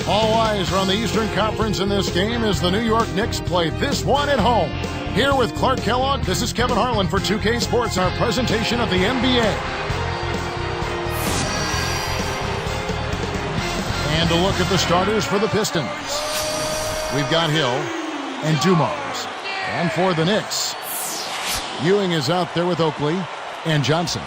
All eyes are on the Eastern Conference in this game as the New York Knicks play this one at home. Here with Clark Kellogg, this is Kevin Harlan for 2K Sports, our presentation of the NBA. And a look at the starters for the Pistons. We've got Hill and Dumars. And for the Knicks, Ewing is out there with Oakley and Johnson.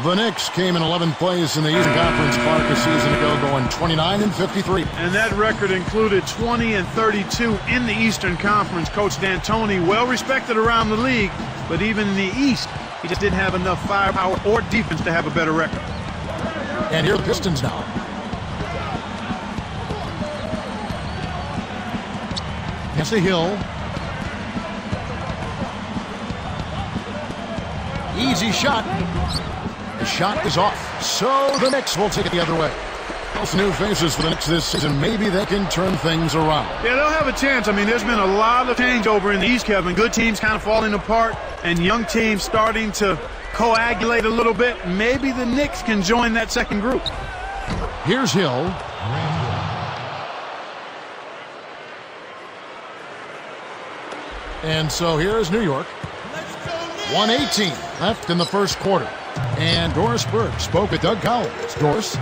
The Knicks came in 11th place in the Eastern Conference Clark a season ago, going 29-53. And that record included 20-32 in the Eastern Conference. Coach D'Antoni, well respected around the league, but even in the East, he just didn't have enough firepower or defense to have a better record. And here are the Pistons now. That's the Hill. Easy shot. The shot is off, so the Knicks will take it the other way. Both new faces for the Knicks this season. Maybe they can turn things around. Yeah, they'll have a chance. I mean, there's been a lot of changeover in the East, Kevin. Good teams kind of falling apart, and young teams starting to coagulate a little bit. Maybe the Knicks can join that second group. Here's Hill. And so here's New York. 1:18 left in the first quarter. And Doris Burke spoke with Doug Collins. Doris?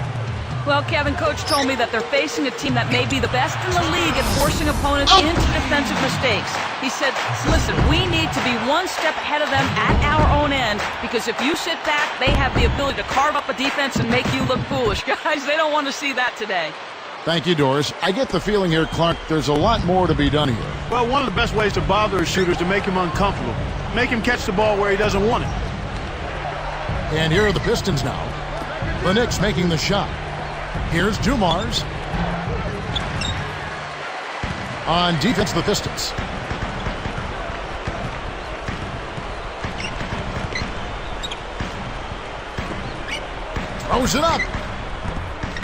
Well, Kevin, Coach told me that they're facing a team that may be the best in the league at forcing opponents into defensive mistakes. He said, listen, we need to be one step ahead of them at our own end, because if you sit back, they have the ability to carve up a defense and make you look foolish. Guys, they don't want to see that today. Thank you, Doris. I get the feeling here, Clark, there's a lot more to be done here. Well, one of the best ways to bother a shooter is to make him uncomfortable. Make him catch the ball where he doesn't want it. And here are the Pistons now. The Knicks making the shot. Here's Dumars. On defense, the Pistons. Throws it up.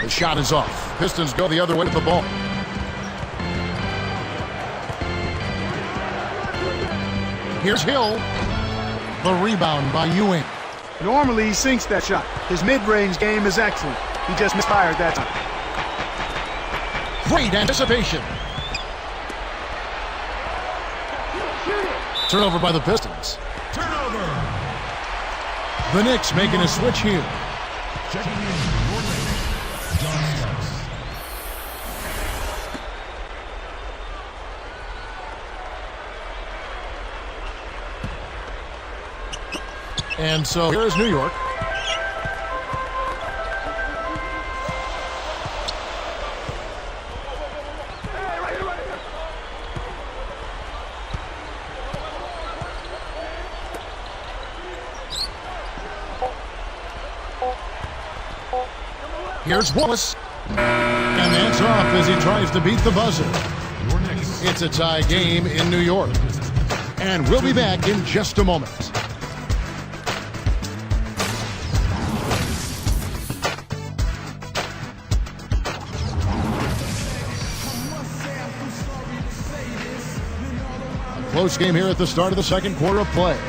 The shot is off. Pistons go the other way with the ball. Here's Hill. The rebound by Ewing. Normally, he sinks that shot. His mid-range game is excellent. He just misfired that time. Great anticipation. Turnover by the Pistons. Turnover. The Knicks making a switch here. Checking in your limit, John Starks. And so here's New York. Here's Wallace. And that's off as he tries to beat the buzzer. It's a tie game in New York. And we'll be back in just a moment. Close game here at the start of the second quarter of play.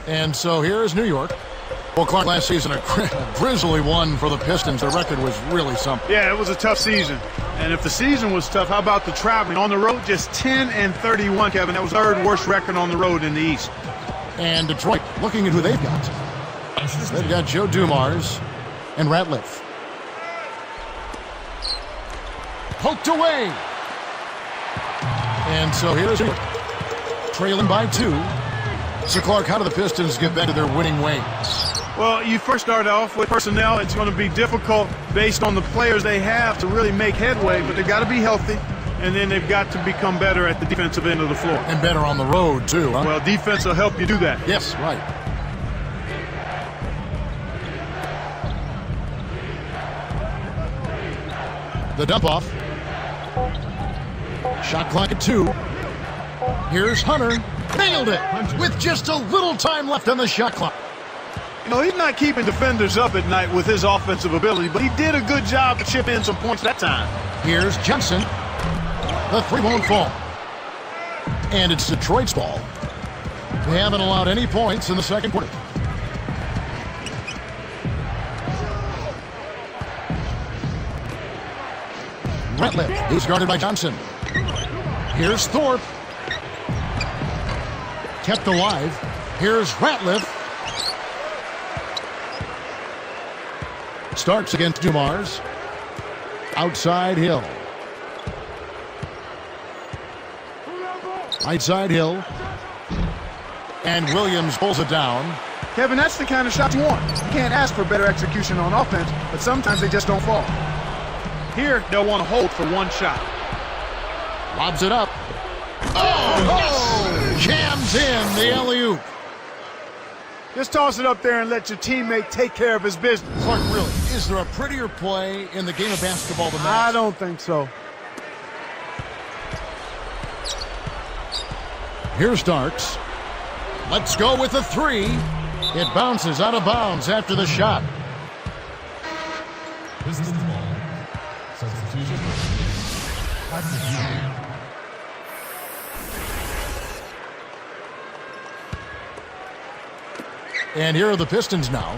And so here's New York. Well, Clark, last season a grisly one for the Pistons. Their record was really something. Yeah, it was a tough season. And if the season was tough, how about the traveling? On the road, just 10-31, Kevin. That was third worst record on the road in the East. And Detroit, looking at who they've got. They've got Joe Dumars and Ratliff. Poked away. And so here's New York, trailing by 2. So, Clark, how do the Pistons get back to their winning ways? Well, you first start off with personnel. It's going to be difficult based on the players they have to really make headway, but they've got to be healthy, and then they've got to become better at the defensive end of the floor. And better on the road, too, huh? Well, defense will help you do that. Yes, right. The dump-off. Shot clock at 2. Here's Hunter. Nailed it with just a little time left on the shot clock. You know, he's not keeping defenders up at night with his offensive ability, but he did a good job to chip in some points that time. Here's Johnson. The three won't fall. And it's Detroit's ball. They haven't allowed any points in the second quarter. Ratliff, he's guarded by Johnson. Here's Thorpe. Kept alive. Here's Ratliff. Starks against Dumars. Outside Hill. Right side Hill. And Williams pulls it down. Kevin, that's the kind of shot you want. You can't ask for better execution on offense, but sometimes they just don't fall. Here, they'll want to hold for one shot. Lobs it up. Oh! Jams in the alley-oop. Just toss it up there and let your teammate take care of his business. Clark, really, is there a prettier play in the game of basketball than that? I don't think so. Here's Starks. Let's go with the three. It bounces out of bounds after the shot. Pistons ball. Substitution. And here are the Pistons now.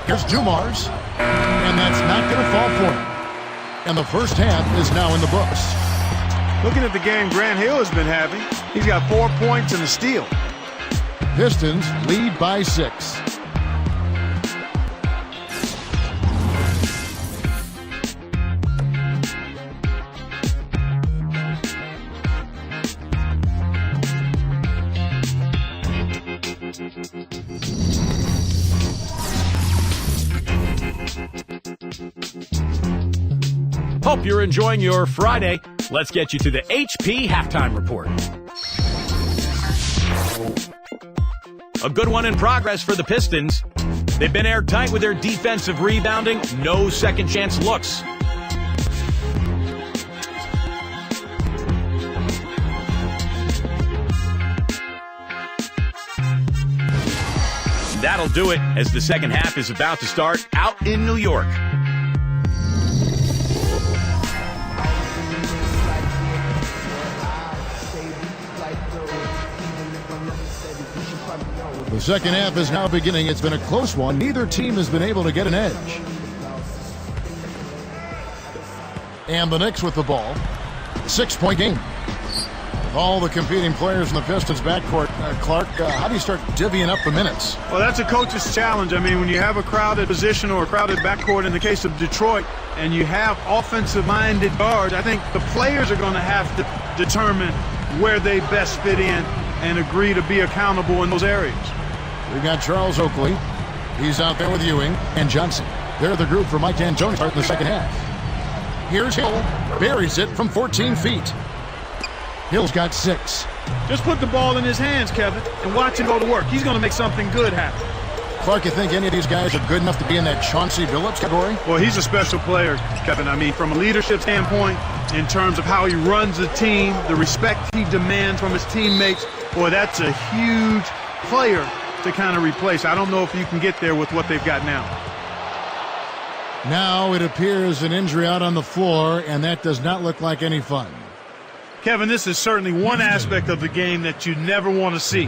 Here's Dumars. And that's not going to fall for him. And the first half is now in the books. Looking at the game Grant Hill has been having, he's got 4 points and a steal. Pistons lead by 6. Hope you're enjoying your Friday. Let's get you to the HP Halftime Report. A good one in progress for the Pistons. They've been airtight with their defensive rebounding. No second chance looks. That'll do it as the second half is about to start out in New York. The second half is now beginning. It's been a close one. Neither team has been able to get an edge. And the Knicks with the ball. 6-point game. With all the competing players in the Pistons backcourt, Clark, how do you start divvying up the minutes? Well, that's a coach's challenge. I mean, when you have a crowded position or a crowded backcourt in the case of Detroit, and you have offensive-minded guards, I think the players are going to have to determine where they best fit in and agree to be accountable in those areas. We've got Charles Oakley. He's out there with Ewing and Johnson. They're the group for Mike D'Antoni starting the second half. Here's Hill. Buries it from 14 feet. Hill's got 6. Just put the ball in his hands, Kevin, and watch him go to work. He's going to make something good happen. Clark, you think any of these guys are good enough to be in that Chauncey Billups category? Well, he's a special player, Kevin. I mean, from a leadership standpoint, in terms of how he runs the team, the respect he demands from his teammates, boy, that's a huge player to kind of replace. I don't know if you can get there with what they've got now. Now it appears an injury out on the floor, and that does not look like any fun. Kevin, this is certainly one aspect of the game that you never want to see.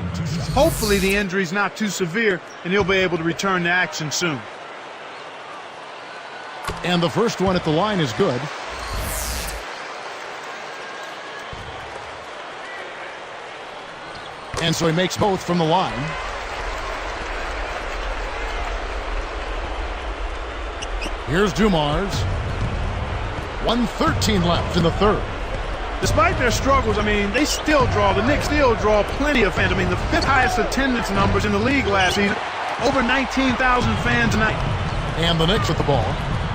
Hopefully the injury's not too severe, and he'll be able to return to action soon. And the first one at the line is good. And so he makes both from the line. Here's Dumars. 1:13 left in the third. Despite their struggles, I mean, the Knicks still draw plenty of fans. I mean, the 5th highest attendance numbers in the league last season. Over 19,000 fans tonight. And the Knicks with the ball.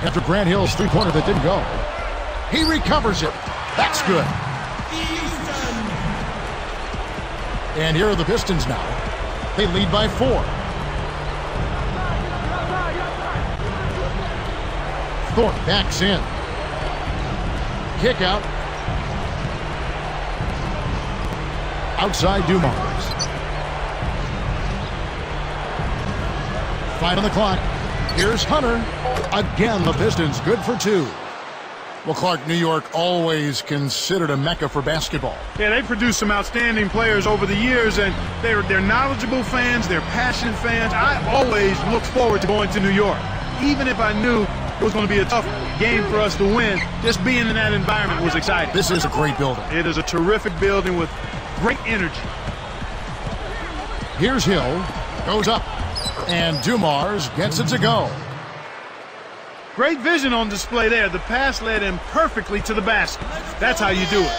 After Grant Hill's three-pointer that didn't go. He recovers it. That's good. And here are the Pistons now. They lead by 4. Thorpe backs in. Kick out. Outside Dumars. 5 on the clock. Here's Hunter. Again, the Pistons good for 2. Well, Clark, New York always considered a mecca for basketball. Yeah, they produced some outstanding players over the years, and they're knowledgeable fans, they're passionate fans. I always looked forward to going to New York. Even if I knew it was going to be a tough game for us to win, just being in that environment was exciting. This is a great building. It is a terrific building with great energy. Here's Hill. Goes up. And Dumars gets it to go. Great vision on display there. The pass led him perfectly to the basket. That's how you do it.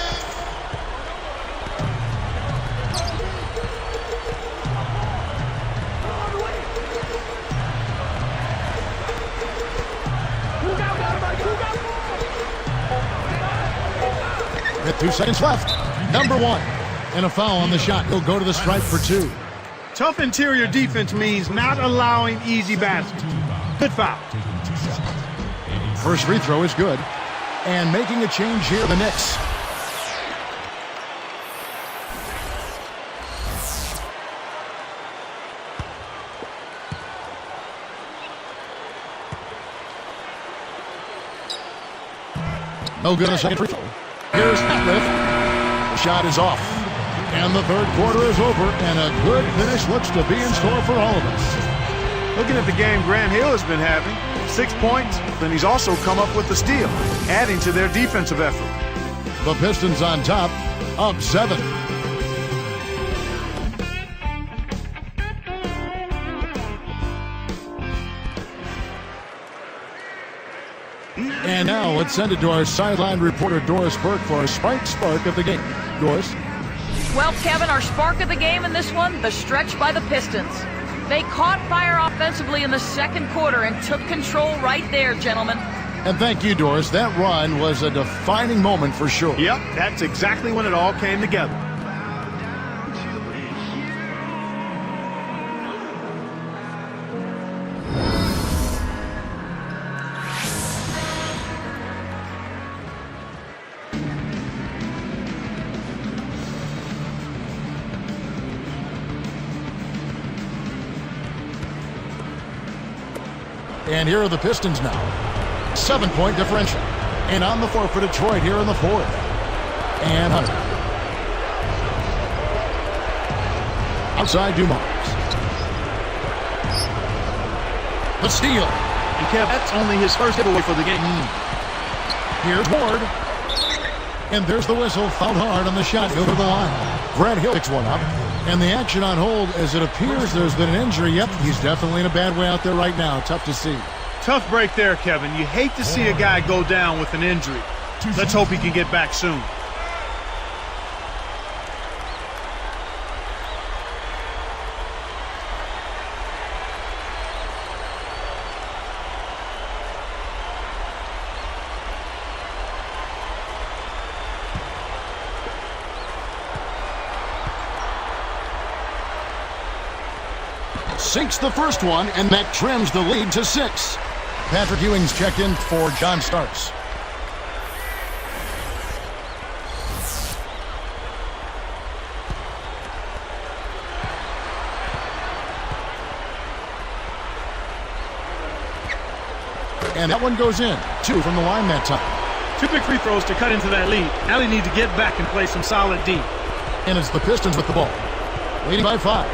With 2 seconds left. Number 1. And a foul on the shot. He'll go to the stripe for 2. Tough interior defense means not allowing easy baskets. Good foul. First free throw is good. And making a change here, the Knicks. No good on a second free throw. Here's Ratliff. The shot is off. And the third quarter is over, and a good finish looks to be in store for all of us. Looking at the game Grant Hill has been having, 6 points, then he's also come up with the steal, adding to their defensive effort. The Pistons on top, up 7. And now let's send it to our sideline reporter Doris Burke for a spark of the game. Doris? Well, Kevin, our spark of the game in this one, the stretch by the Pistons. They caught fire offensively in the second quarter and took control right there, gentlemen. And thank you, Doris. That run was a defining moment for sure. Yep, that's exactly when it all came together. And here are the Pistons now. 7-point differential. And on the floor for Detroit here in the fourth. And Hunter. Outside Dumars. The steal. And Kev, that's only his first giveaway for the game. Here's Ward. And there's the whistle. Fouled hard on the shot. Over the line. Grant Hill picks one up. And the action on hold as it appears there's been an injury. Yep, he's definitely in a bad way out there right now. Tough to see. Tough break there, Kevin. You hate to see a guy go down with an injury. Let's hope he can get back soon. Sinks the first one, and that trims the lead to 6. Patrick Ewing's checked in for John Starks. And that one goes in. 2 from the line that time. 2 big free throws to cut into that lead. Now they need to get back and play some solid D. And it's the Pistons with the ball. Leading by 5.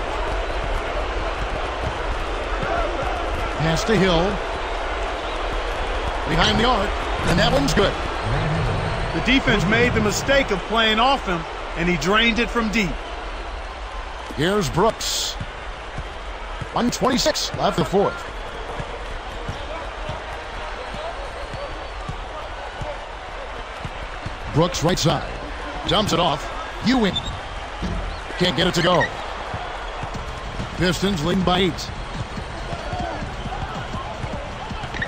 Pass to Hill. Behind the arc. And that one's good. The defense made the mistake of playing off him, and he drained it from deep. Here's Brooks. 1:26 left the fourth. Brooks right side. Dumps it off. Ewing. Can't get it to go. Pistons leading by 8.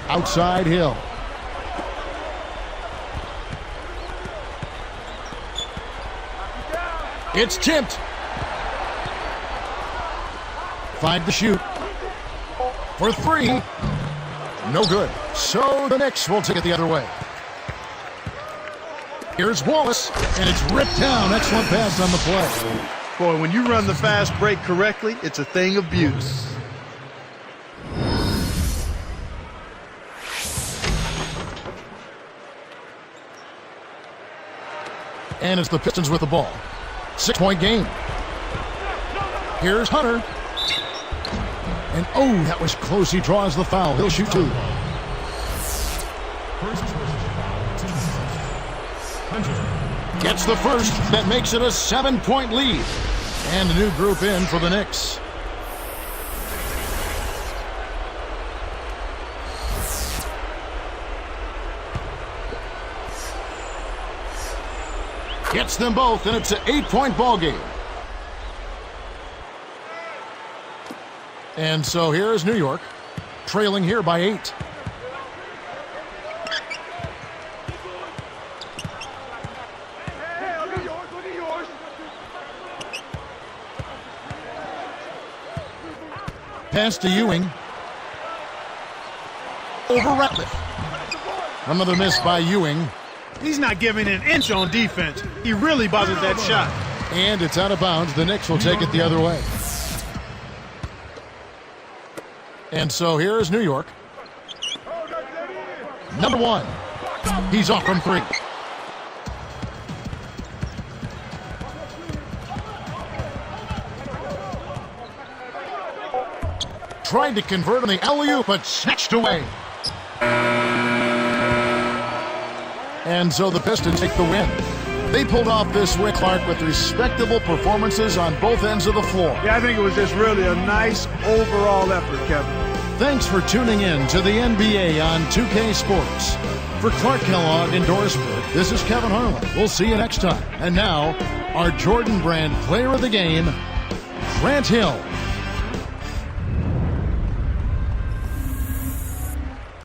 Outside Hill. It's tipped. 5 to shoot. For 3. No good. So the Knicks will take it the other way. Here's Wallace, and it's ripped down. Excellent pass on the play. Boy, when you run the fast break correctly, it's a thing of beauty. And it's the Pistons with the ball. 6-point game. Here's Hunter. And oh, that was close. He draws the foul. He'll shoot two. Gets the first. That makes it a 7-point lead. And a new group in for the Knicks. Gets them both, and it's an 8-point ball game. And so here is New York, trailing here by 8. Pass to Ewing. Over Ratliff. Another miss by Ewing. He's not giving an inch on defense. He really bothered that shot. And it's out of bounds. The Knicks will take it the other way. And so here is New York. Number 1. He's off from 3. Tried to convert on the alley-oop, but snatched away. And so the Pistons take the win. They pulled off this win, Clark, with respectable performances on both ends of the floor. Yeah, I think it was just really a nice overall effort, Kevin. Thanks for tuning in to the NBA on 2K Sports. For Clark Kellogg and Dorisburg, this is Kevin Harlan. We'll see you next time. And now, our Jordan Brand Player of the Game, Grant Hill.